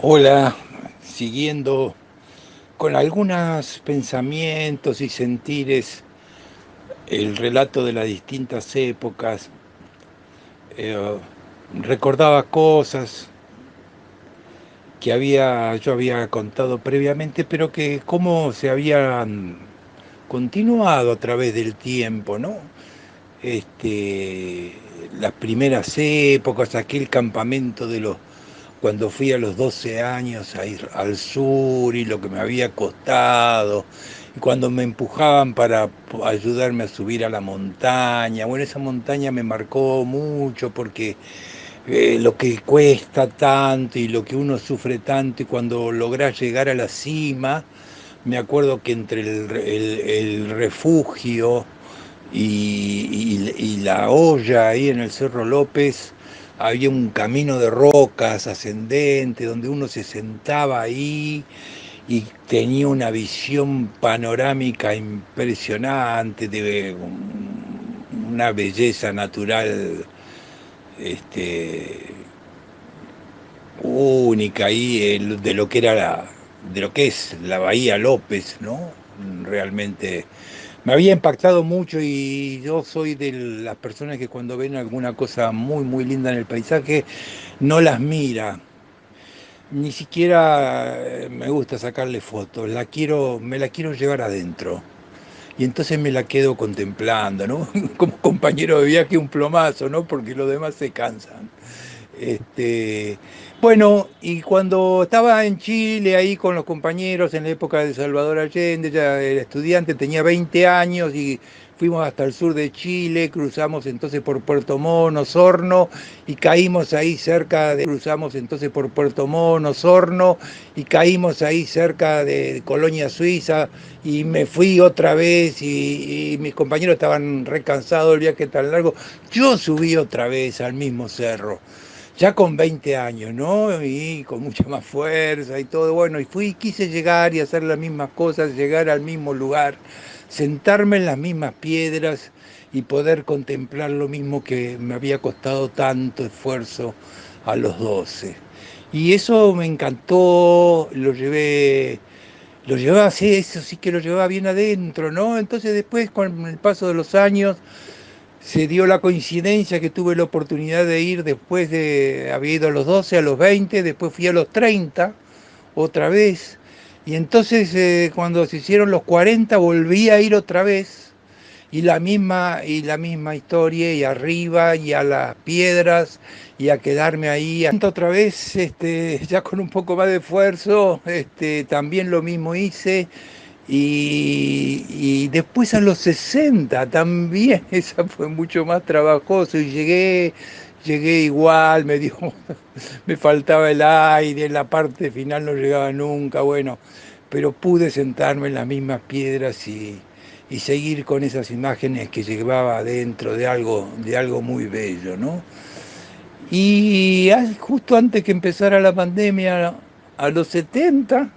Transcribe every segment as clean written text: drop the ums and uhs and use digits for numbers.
Hola, siguiendo con algunos pensamientos y sentires el relato de las distintas épocas, eh, recordaba cosas que yo había contado previamente, pero que cómo se habían continuado a través del tiempo, ¿no? Este, las primeras épocas, aquel campamento cuando fui a los 12 años a ir al sur y lo que me había costado, y cuando me empujaban para ayudarme a subir a la montaña. Bueno, esa montaña me marcó mucho porque lo que cuesta tanto y lo que uno sufre tanto y cuando lográs llegar a la cima, me acuerdo que entre el refugio y la olla ahí en el Cerro López había un camino de rocas ascendente donde uno se sentaba ahí y tenía una visión panorámica impresionante de una belleza natural este, única ahí de lo que de lo que es la Bahía López, ¿no? Realmente me había impactado mucho y yo soy de las personas que cuando ven alguna cosa muy, muy linda en el paisaje, no las mira. Ni siquiera me gusta sacarle fotos, me la quiero llevar adentro. Y entonces me la quedo contemplando, ¿no? Como compañero de viaje un plomazo, ¿no? Porque los demás se cansan. Este, bueno, y cuando estaba en Chile, ahí con los compañeros en la época de Salvador Allende, ya era estudiante, tenía 20 años y fuimos hasta el sur de Chile, cruzamos entonces por Puerto Montt, Osorno, y caímos ahí cruzamos entonces por Puerto Montt, Osorno, y caímos ahí cerca de Colonia Suiza, y me fui otra vez, y mis compañeros estaban recansados del viaje tan largo. Yo subí otra vez al mismo cerro ya con 20 años, ¿no? Y con mucha más fuerza y todo. Bueno, y quise llegar y hacer las mismas cosas, llegar al mismo lugar, sentarme en las mismas piedras y poder contemplar lo mismo que me había costado tanto esfuerzo a los 12. Y eso me encantó, lo llevaba así, eso sí que lo llevaba bien adentro, ¿no? Entonces después, con el paso de los años, se dio la coincidencia que tuve la oportunidad de ir después de, había ido a los 12, a los 20, después fui a los 30, otra vez, y entonces cuando se hicieron los 40 volví a ir otra vez, y la misma historia, y arriba, y a las piedras, y a quedarme ahí. Otra vez, ya con un poco más de esfuerzo, también lo mismo hice, y después a los 60 también, esa fue mucho más trabajoso y llegué igual, me faltaba el aire, la parte final no llegaba nunca, bueno, pero pude sentarme en las mismas piedras y seguir con esas imágenes que llevaba adentro de algo muy bello, ¿no? Y justo antes que empezara la pandemia, a los 70,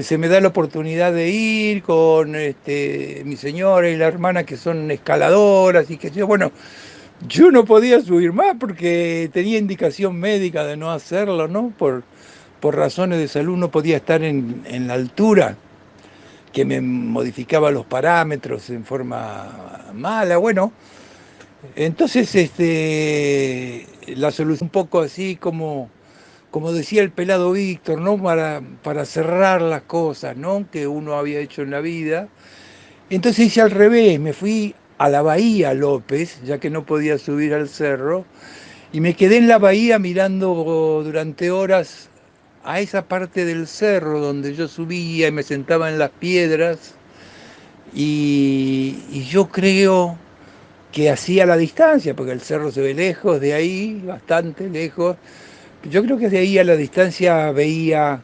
se me da la oportunidad de ir con mi señora y la hermana que son escaladoras y que bueno, yo no podía subir más porque tenía indicación médica de no hacerlo, ¿no? Por razones de salud no podía estar en la altura, que me modificaba los parámetros en forma mala. Bueno, entonces la solución un poco así como decía el pelado Víctor, ¿no? Para cerrar las cosas, ¿no? Que uno había hecho en la vida. Entonces hice al revés, me fui a la Bahía López, ya que no podía subir al cerro, y me quedé en la bahía mirando durante horas a esa parte del cerro donde yo subía y me sentaba en las piedras, y yo creo que hacía la distancia, porque el cerro se ve lejos de ahí, bastante lejos. Yo creo que de ahí a la distancia veía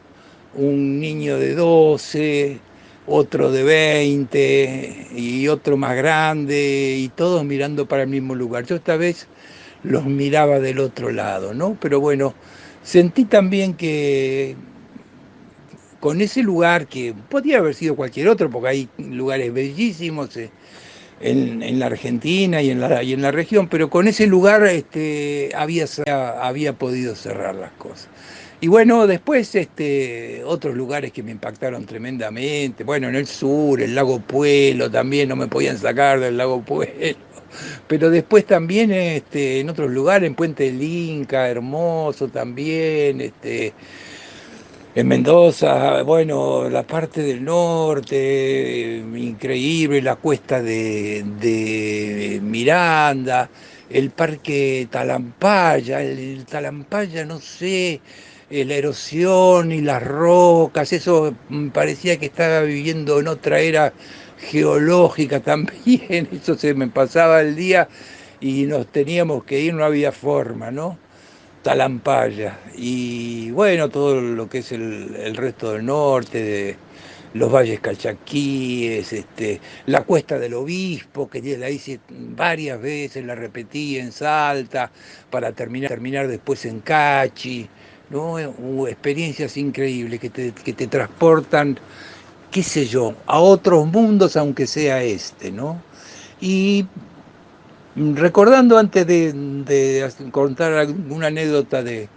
un niño de 12, otro de 20 y otro más grande y todos mirando para el mismo lugar. Yo esta vez los miraba del otro lado, ¿no? Pero bueno, sentí también que con ese lugar, que podía haber sido cualquier otro, porque hay lugares bellísimos, en la Argentina y en la región, pero con ese lugar había podido cerrar las cosas. Y bueno, después otros lugares que me impactaron tremendamente, bueno, en el sur, el lago Puelo también, no me podían sacar del lago Puelo, pero después también en otros lugares, en Puente del Inca, hermoso también, en Mendoza, bueno, la parte del norte, increíble, la cuesta de Miranda, el parque Talampaya, el Talampaya, no sé, la erosión y las rocas, eso parecía que estaba viviendo en otra era geológica también, eso se me pasaba el día y nos teníamos que ir, no había forma, ¿no? Talampaya. Y bueno, todo lo que es el resto del norte, de los valles calchaquíes, la cuesta del Obispo, que ya la hice varias veces, la repetí en Salta, para terminar después en Cachi, ¿no? Experiencias increíbles que te transportan, qué sé yo, a otros mundos, aunque sea ¿no? Y recordando antes de contar alguna anécdota de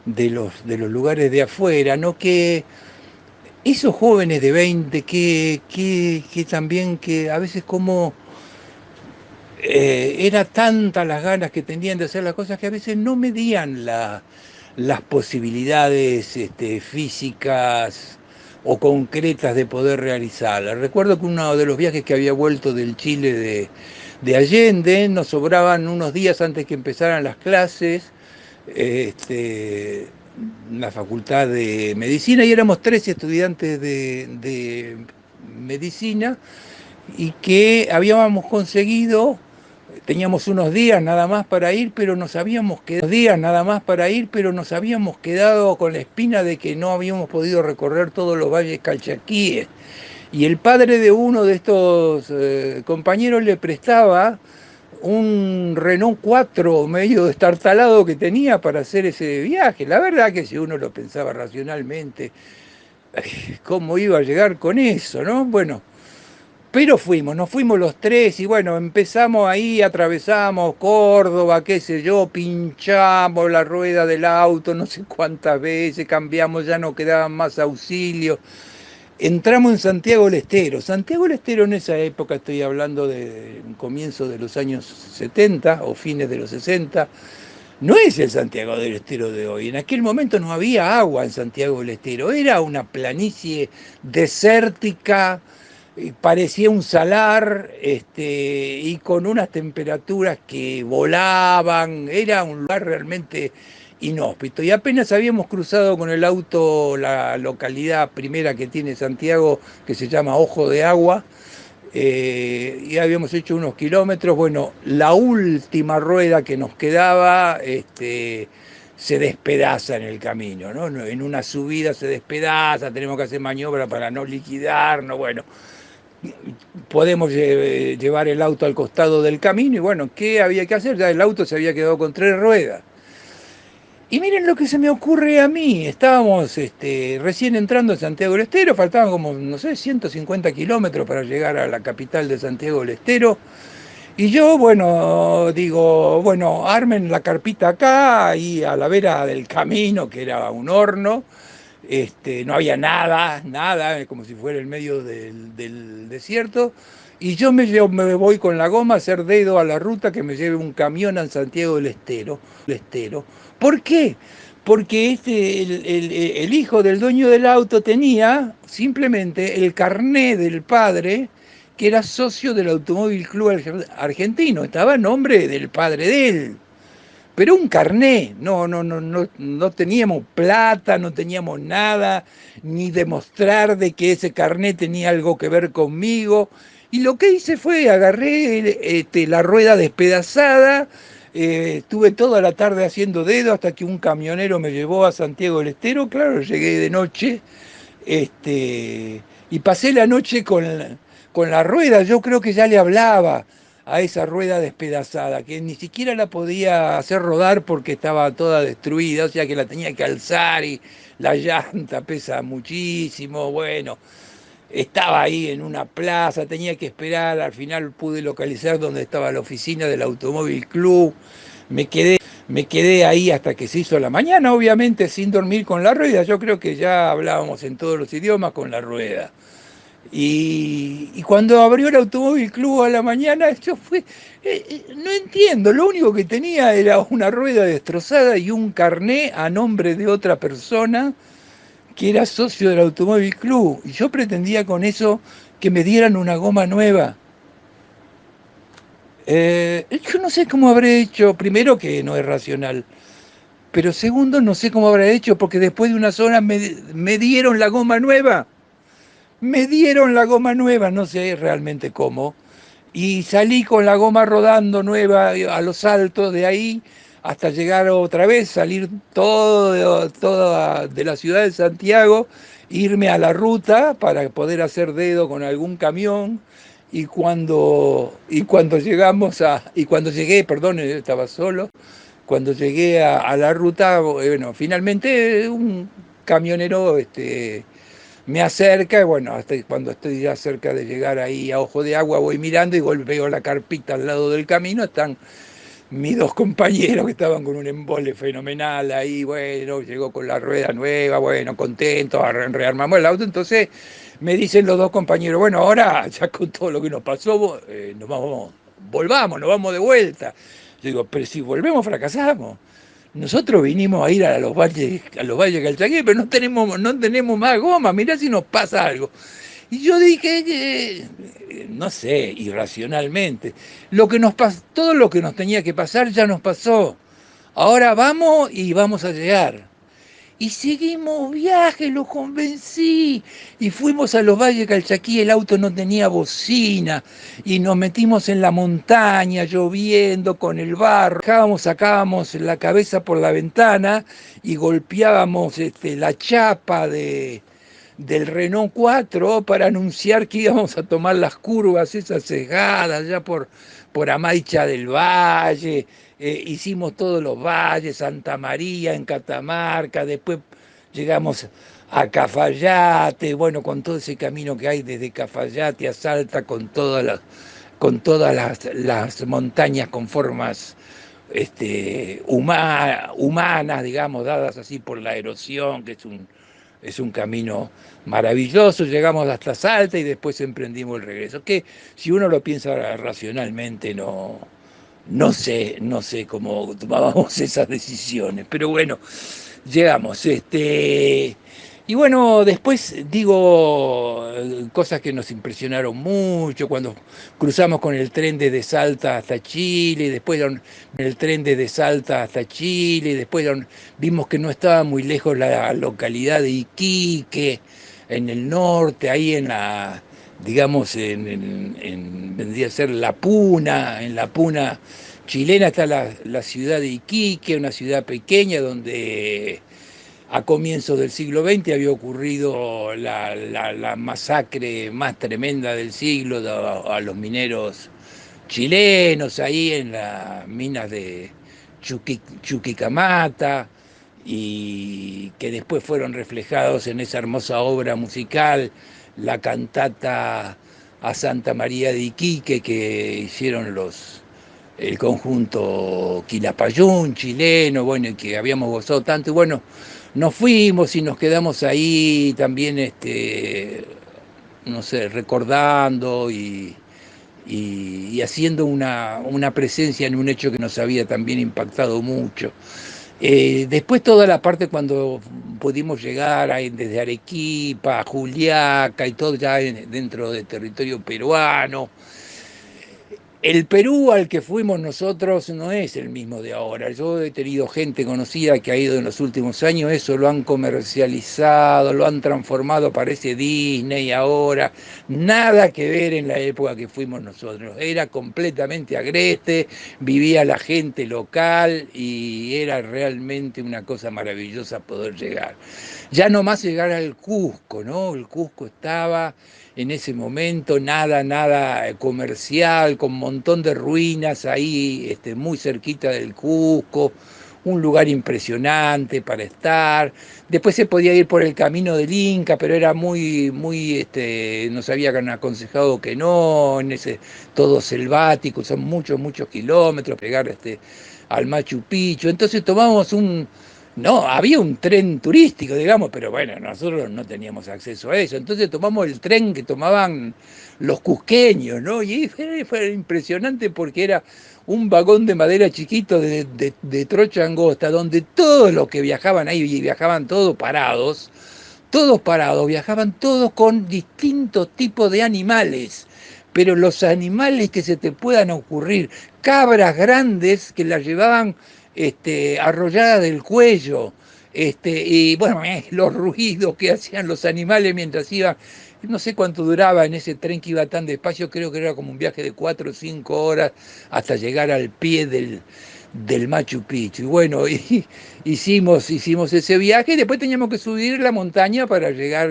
los lugares de afuera, ¿no? Que esos jóvenes de 20 que también, que a veces como era tanta las ganas que tenían de hacer las cosas que a veces no medían las posibilidades físicas o concretas de poder realizarlas. Recuerdo que uno de los viajes que había vuelto del Chile de Allende, nos sobraban unos días antes que empezaran las clases, este, la Facultad de Medicina, y éramos 13 estudiantes de medicina y que habíamos conseguido, teníamos unos días nada más para ir, pero nos habíamos quedado con la espina de que no habíamos podido recorrer todos los valles calchaquíes. Y el padre de uno de estos compañeros le prestaba un Renault 4 medio destartalado que tenía para hacer ese viaje. La verdad que si uno lo pensaba racionalmente, ¿cómo iba a llegar con eso, no? Bueno, pero nos fuimos los tres y bueno, empezamos ahí, atravesamos Córdoba, qué sé yo, pinchamos la rueda del auto no sé cuántas veces, cambiamos, ya no quedaban más auxilios. Entramos en Santiago del Estero. Santiago del Estero en esa época, estoy hablando de comienzo de los años 70 o fines de los 60, no es el Santiago del Estero de hoy. En aquel momento no había agua en Santiago del Estero, era una planicie desértica, parecía un salar, y con unas temperaturas que volaban, era un lugar realmente inhóspito. Y apenas habíamos cruzado con el auto la localidad primera que tiene Santiago, que se llama Ojo de Agua, y habíamos hecho unos kilómetros. Bueno, la última rueda que nos quedaba se despedaza en el camino, ¿no? En una subida se despedaza, tenemos que hacer maniobra para no liquidarnos. Bueno, podemos llevar el auto al costado del camino y bueno, ¿qué había que hacer? Ya el auto se había quedado con tres ruedas. Y miren lo que se me ocurre a mí. Estábamos recién entrando en Santiago del Estero, faltaban como, no sé, 150 kilómetros para llegar a la capital de Santiago del Estero. Y yo, bueno, digo, bueno, armen la carpita acá, ahí a la vera del camino, que era un horno. No había nada, como si fuera el medio del desierto. Y me voy con la goma a hacer dedo a la ruta que me lleve un camión a Santiago del Estero. ¿Por qué? Porque el hijo del dueño del auto tenía simplemente el carné del padre, que era socio del Automóvil Club Argentino, estaba en nombre del padre de él. Pero un carné, no teníamos plata, no teníamos nada, ni demostrar de que ese carné tenía algo que ver conmigo. Y lo que hice fue agarré la rueda despedazada, estuve toda la tarde haciendo dedo hasta que un camionero me llevó a Santiago del Estero, claro, llegué de noche, y pasé la noche con la rueda, yo creo que ya le hablaba a esa rueda despedazada, que ni siquiera la podía hacer rodar porque estaba toda destruida, o sea que la tenía que alzar y la llanta pesa muchísimo, bueno. estaba ahí en una plaza, tenía que esperar, al final pude localizar dónde estaba la oficina del Automóvil Club, me quedé, me quedé ahí hasta que se hizo la mañana, obviamente sin dormir con la rueda, yo creo que ya hablábamos en todos los idiomas con la rueda. Y cuando abrió el Automóvil Club a la mañana, yo fui, no entiendo, lo único que tenía era una rueda destrozada y un carné a nombre de otra persona que era socio del Automóvil Club. Y yo pretendía con eso que me dieran una goma nueva. Yo no sé cómo habré hecho, primero que no es racional, pero segundo no sé cómo habré hecho porque después de unas horas me dieron la goma nueva. Me dieron la goma nueva, no sé realmente cómo. Y salí con la goma rodando nueva a los altos de ahí hasta llegar otra vez, salir todo de la ciudad de Santiago, irme a la ruta para poder hacer dedo con algún camión. Y cuando llegué, perdón, estaba solo, cuando llegué a la ruta, bueno, finalmente un camionero me acerca, y bueno, hasta cuando estoy ya cerca de llegar ahí a Ojo de Agua, voy mirando y veo la carpita al lado del camino, están mis dos compañeros que estaban con un embole fenomenal ahí, bueno, llegó con la rueda nueva, bueno, contentos, rearmamos el auto, entonces me dicen los dos compañeros, bueno, ahora ya con todo lo que nos pasó, volvamos, nos vamos de vuelta. Yo digo, pero si volvemos fracasamos. Nosotros vinimos a ir a los valles Calchaquí, pero no tenemos más goma, mirá si nos pasa algo. Y yo dije que, no sé, irracionalmente, todo lo que nos tenía que pasar ya nos pasó. Ahora vamos y vamos a llegar. Y seguimos viaje, lo convencí. Y fuimos a los Valles Calchaquí, el auto no tenía bocina. Y nos metimos en la montaña, lloviendo, con el barro. Sacábamos la cabeza por la ventana y golpeábamos la chapa del Renault 4 para anunciar que íbamos a tomar las curvas esas cegadas ya por Amaicha del Valle, hicimos todos los valles, Santa María, en Catamarca, después llegamos a Cafayate, bueno, con todo ese camino que hay desde Cafayate a Salta, con todas las montañas con formas humanas, digamos, dadas así por la erosión, que es un camino maravilloso. Llegamos hasta Salta y después emprendimos el regreso. Que si uno lo piensa racionalmente, no sé cómo tomábamos esas decisiones. Pero bueno, llegamos. Y bueno, después digo cosas que nos impresionaron mucho, cuando cruzamos con el tren desde Salta hasta Chile, después el tren desde Salta hasta Chile, después vimos que no estaba muy lejos la localidad de Iquique, en el norte, ahí digamos, vendría a ser La Puna, en La Puna chilena está la ciudad de Iquique, una ciudad pequeña donde a comienzos del siglo XX había ocurrido la masacre más tremenda del siglo a los mineros chilenos ahí en las minas de Chuquicamata y que después fueron reflejados en esa hermosa obra musical, la cantata a Santa María de Iquique que hicieron el conjunto Quilapayún chileno, bueno, y que habíamos gozado tanto, y bueno, nos fuimos y nos quedamos ahí también, no sé, recordando y haciendo una presencia en un hecho que nos había también impactado mucho. Después toda la parte cuando pudimos llegar desde Arequipa, Juliaca y todo ya dentro del territorio peruano, el Perú al que fuimos nosotros no es el mismo de ahora. Yo he tenido gente conocida que ha ido en los últimos años, eso lo han comercializado, lo han transformado, parece Disney ahora. Nada que ver en la época que fuimos nosotros. Era completamente agreste, vivía la gente local y era realmente una cosa maravillosa poder llegar. Ya nomás llegar al Cusco, ¿no? El Cusco estaba en ese momento, nada comercial, con un montón de ruinas ahí, muy cerquita del Cusco, un lugar impresionante para estar. Después se podía ir por el camino del Inca, pero era nos habían aconsejado que no, en ese todo selvático, son muchos kilómetros, pegar al Machu Picchu. Entonces tomamos no, había un tren turístico, digamos, pero bueno, nosotros no teníamos acceso a eso. Entonces tomamos el tren que tomaban los cusqueños, ¿no? Y fue impresionante porque era un vagón de madera chiquito de trocha angosta, donde todos los que viajaban ahí, y viajaban todos parados, viajaban todos con distintos tipos de animales, pero los animales que se te puedan ocurrir, cabras grandes que las llevaban arrolladas del cuello, y bueno, los ruidos que hacían los animales mientras iban, no sé cuánto duraba en ese tren que iba tan despacio, creo que era como un viaje de 4 o 5 horas hasta llegar al pie del Machu Picchu. Y bueno, hicimos ese viaje y después teníamos que subir la montaña para llegar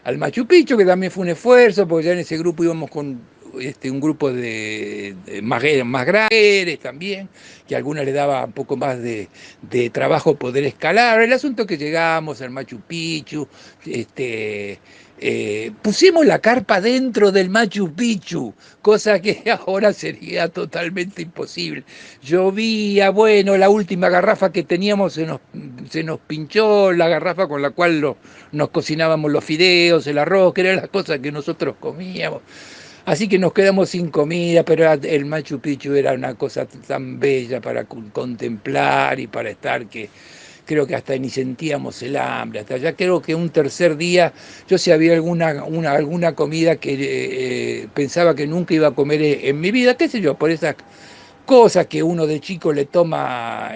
al Machu Picchu, que también fue un esfuerzo, porque ya en ese grupo íbamos con un grupo de más grandes también, que a algunas le daba un poco más de trabajo poder escalar. El asunto es que llegamos al Machu Picchu, pusimos la carpa dentro del Machu Picchu, cosa que ahora sería totalmente imposible. Llovía, bueno, la última garrafa que teníamos se nos pinchó, la garrafa con la cual nos cocinábamos los fideos, el arroz, que eran las cosas que nosotros comíamos. Así que nos quedamos sin comida, pero el Machu Picchu era una cosa tan bella para contemplar y para estar que creo que hasta ni sentíamos el hambre. Hasta ya creo que un tercer día, yo si había alguna comida que pensaba que nunca iba a comer en mi vida, qué sé yo, por esas cosas que uno de chico le toma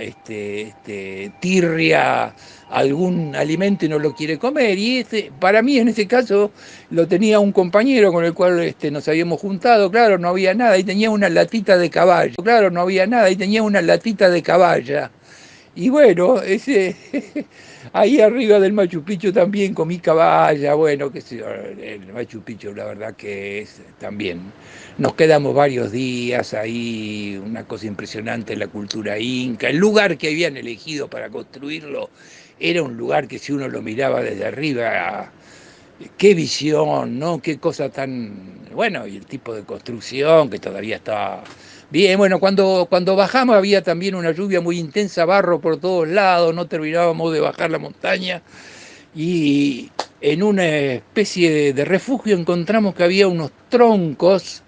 tirria a algún alimento y no lo quiere comer. Y para mí en ese caso lo tenía un compañero con el cual nos habíamos juntado, claro, no había nada, y tenía una latita de caballo, claro, no había nada, y tenía una latita de caballa. Y bueno, ahí arriba del Machu Picchu también comí caballa, bueno, qué sé yo, el Machu Picchu la verdad que es también, nos quedamos varios días ahí, una cosa impresionante la cultura inca, el lugar que habían elegido para construirlo era un lugar que si uno lo miraba desde arriba, qué visión, ¿no? Qué cosa tan, bueno, y el tipo de construcción que todavía estaba bien. Bueno, cuando bajamos había también una lluvia muy intensa, barro por todos lados, no terminábamos de bajar la montaña y en una especie de refugio encontramos que había unos troncos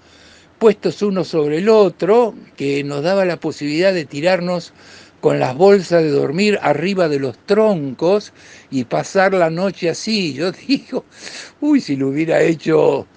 puestos uno sobre el otro, que nos daba la posibilidad de tirarnos con las bolsas de dormir arriba de los troncos y pasar la noche así. Yo digo, uy, si lo hubiera hecho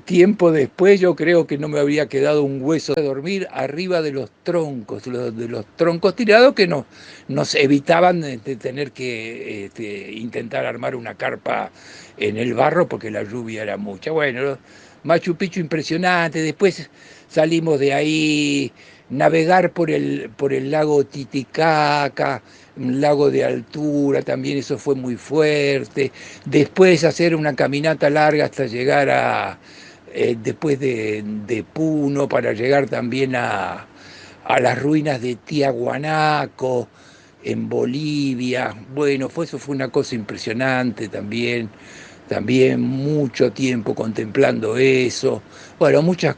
tiempo después, yo creo que no me habría quedado un hueso de dormir arriba de los troncos, de los troncos tirados que nos evitaban de tener que intentar armar una carpa en el barro porque la lluvia era mucha. Bueno, Machu Picchu impresionante, después salimos de ahí, navegar por el lago Titicaca, un lago de altura, también eso fue muy fuerte, después hacer una caminata larga hasta llegar después de Puno, para llegar también a las ruinas de Tiahuanaco, en Bolivia. Bueno, eso fue una cosa impresionante también mucho tiempo contemplando eso. Bueno, muchas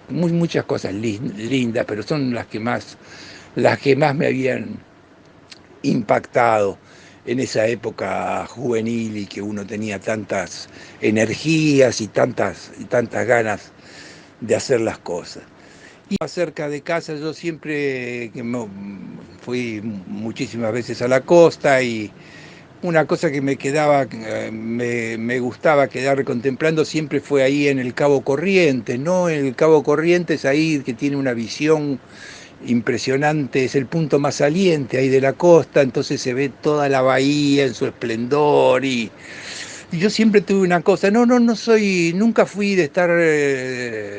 cosas lindas, pero son las que más me habían impactado en esa época juvenil y que uno tenía tantas energías y tantas ganas de hacer las cosas. Y cerca de casa yo siempre fui muchísimas veces a la costa y una cosa que me quedaba, me gustaba quedar contemplando siempre fue ahí en el Cabo Corrientes, ¿no? En el Cabo Corrientes, ahí que tiene una visión impresionante, es el punto más saliente ahí de la costa, entonces se ve toda la bahía en su esplendor y yo siempre tuve una cosa, no soy, nunca fui de estar, de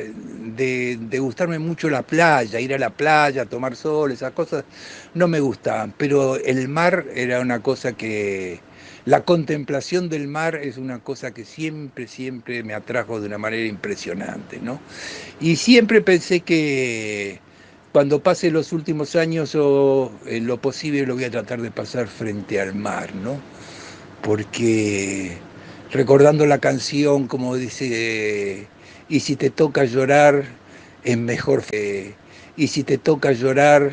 gustarme mucho la playa, ir a la playa, tomar sol, esas cosas no me gustaban, pero el mar era una cosa la contemplación del mar es una cosa que siempre me atrajo de una manera impresionante, ¿no? Y siempre pensé que cuando pase los últimos años o en lo posible lo voy a tratar de pasar frente al mar, ¿no? Porque recordando la canción, como dice, y si te toca llorar, es mejor, y si te toca llorar,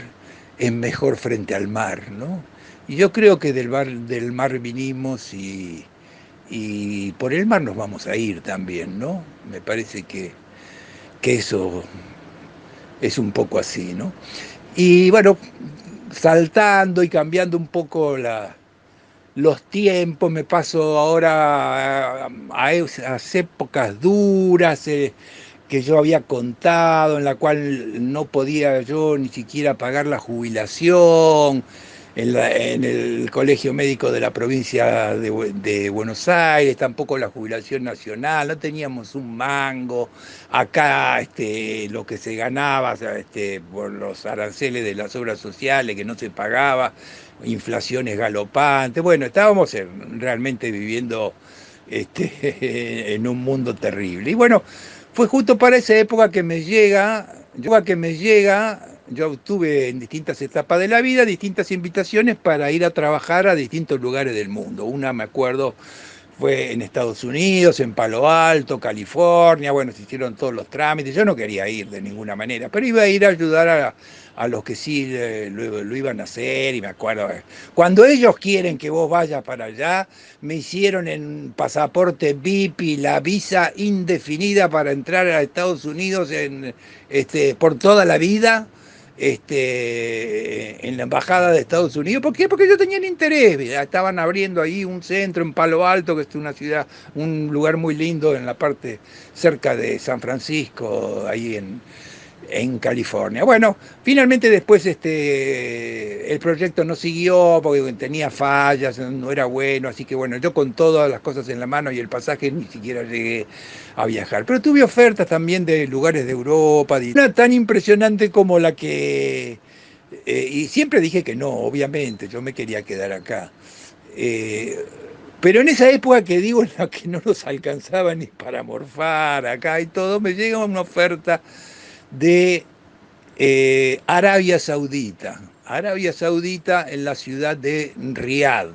es mejor frente al mar, ¿no? Y yo creo que del mar vinimos y por el mar nos vamos a ir también, ¿no? Me parece que eso es un poco así, ¿no? Y bueno, saltando y cambiando un poco los tiempos, me paso ahora a esas épocas duras que yo había contado, en la cual no podía yo ni siquiera pagar la jubilación, en el Colegio Médico de la provincia de Buenos Aires, tampoco la jubilación nacional, no teníamos un mango, acá lo que se ganaba por los aranceles de las obras sociales que no se pagaba, inflaciones galopantes, bueno, estábamos realmente viviendo en un mundo terrible. Y bueno, fue justo para esa época yo obtuve en distintas etapas de la vida distintas invitaciones para ir a trabajar a distintos lugares del mundo. Una, me acuerdo, fue en Estados Unidos, en Palo Alto, California, bueno, se hicieron todos los trámites, yo no quería ir de ninguna manera, pero iba a ir a ayudar a los que sí lo iban a hacer, y me acuerdo, cuando ellos quieren que vos vayas para allá, me hicieron en pasaporte VIP la visa indefinida para entrar a Estados Unidos por toda la vida, en la embajada de Estados Unidos. ¿Por qué? Porque ellos tenían interés. Estaban abriendo ahí un centro en Palo Alto, que es una ciudad, un lugar muy lindo en la parte cerca de San Francisco, ahí en California. Bueno, finalmente después el proyecto no siguió porque tenía fallas, no era bueno, así que bueno, yo con todas las cosas en la mano y el pasaje ni siquiera llegué a viajar. Pero tuve ofertas también de lugares de Europa, una tan impresionante como la que... y siempre dije que no, obviamente, yo me quería quedar acá. Eh, pero en esa época que digo, en la que no nos alcanzaba ni para morfar acá y todo, me llega una oferta de Arabia Saudita. Arabia Saudita en la ciudad de Riad.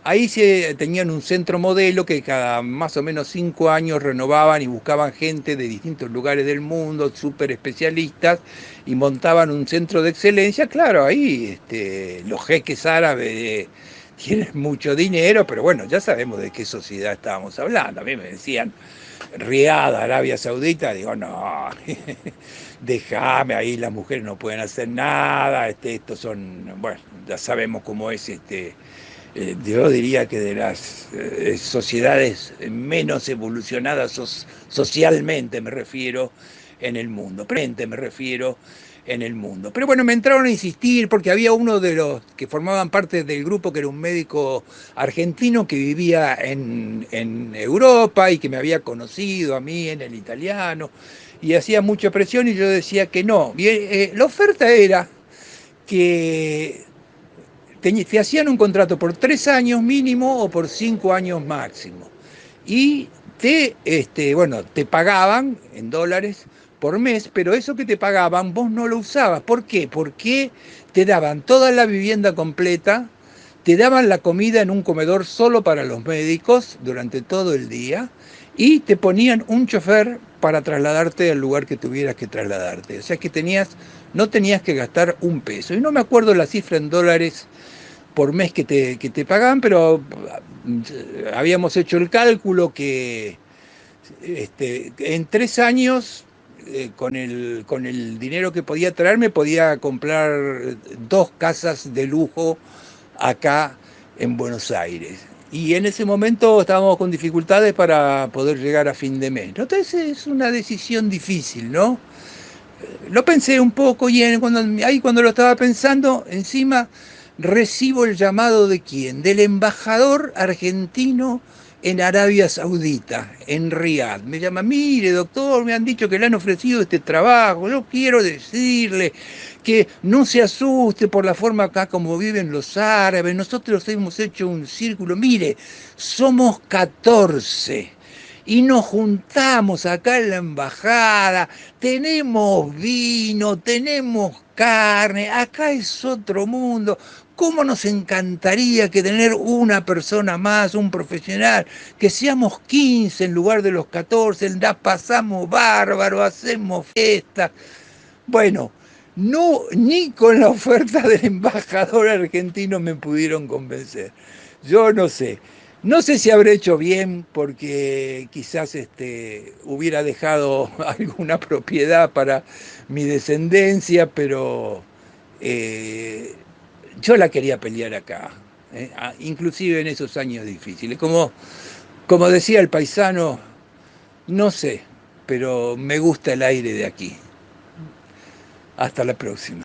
Ahí tenían un centro modelo que cada más o menos 5 años renovaban y buscaban gente de distintos lugares del mundo, súper especialistas, y montaban un centro de excelencia. Claro, ahí los jeques árabes tienen mucho dinero, pero bueno, ya sabemos de qué sociedad estábamos hablando. A mí me decían, Riad, Arabia Saudita, digo, no, déjame, ahí las mujeres no pueden hacer nada, estos son, bueno, ya sabemos cómo es, yo diría que de las sociedades menos evolucionadas socialmente, me refiero, en el mundo, me refiero en el mundo. Pero bueno, me entraron a insistir porque había uno de los que formaban parte del grupo que era un médico argentino que vivía en Europa y que me había conocido a mí en el italiano y hacía mucha presión y yo decía que no. Y, la oferta era que te hacían un contrato por 3 años mínimo o por 5 años máximo. Y bueno, te pagaban en dólares por mes, pero eso que te pagaban vos no lo usabas. ¿Por qué? Porque te daban toda la vivienda completa, te daban la comida en un comedor solo para los médicos durante todo el día y te ponían un chofer para trasladarte al lugar que tuvieras que trasladarte. O sea que no tenías que gastar un peso. Y no me acuerdo la cifra en dólares por mes que te pagaban, pero habíamos hecho el cálculo que en 3 años, con el dinero que podía traerme, podía comprar 2 casas de lujo acá en Buenos Aires. Y en ese momento estábamos con dificultades para poder llegar a fin de mes. Entonces es una decisión difícil, ¿no? Lo pensé un poco y ahí cuando lo estaba pensando, encima recibo el llamado de quién, del embajador argentino en Arabia Saudita, en Riad. Me llama, mire doctor, me han dicho que le han ofrecido este trabajo, yo quiero decirle que no se asuste por la forma acá como viven los árabes, nosotros hemos hecho un círculo, mire, somos 14. y nos juntamos acá en la embajada, tenemos vino, tenemos carne, acá es otro mundo. ¿Cómo nos encantaría que tener una persona más, un profesional, que seamos 15 en lugar de los 14, la pasamos bárbaro, hacemos fiestas? Bueno, no, ni con la oferta del embajador argentino me pudieron convencer. Yo no sé. No sé si habré hecho bien porque quizás hubiera dejado alguna propiedad para mi descendencia, pero eh, yo la quería pelear acá, inclusive en esos años difíciles. Como decía el paisano, no sé, pero me gusta el aire de aquí. Hasta la próxima.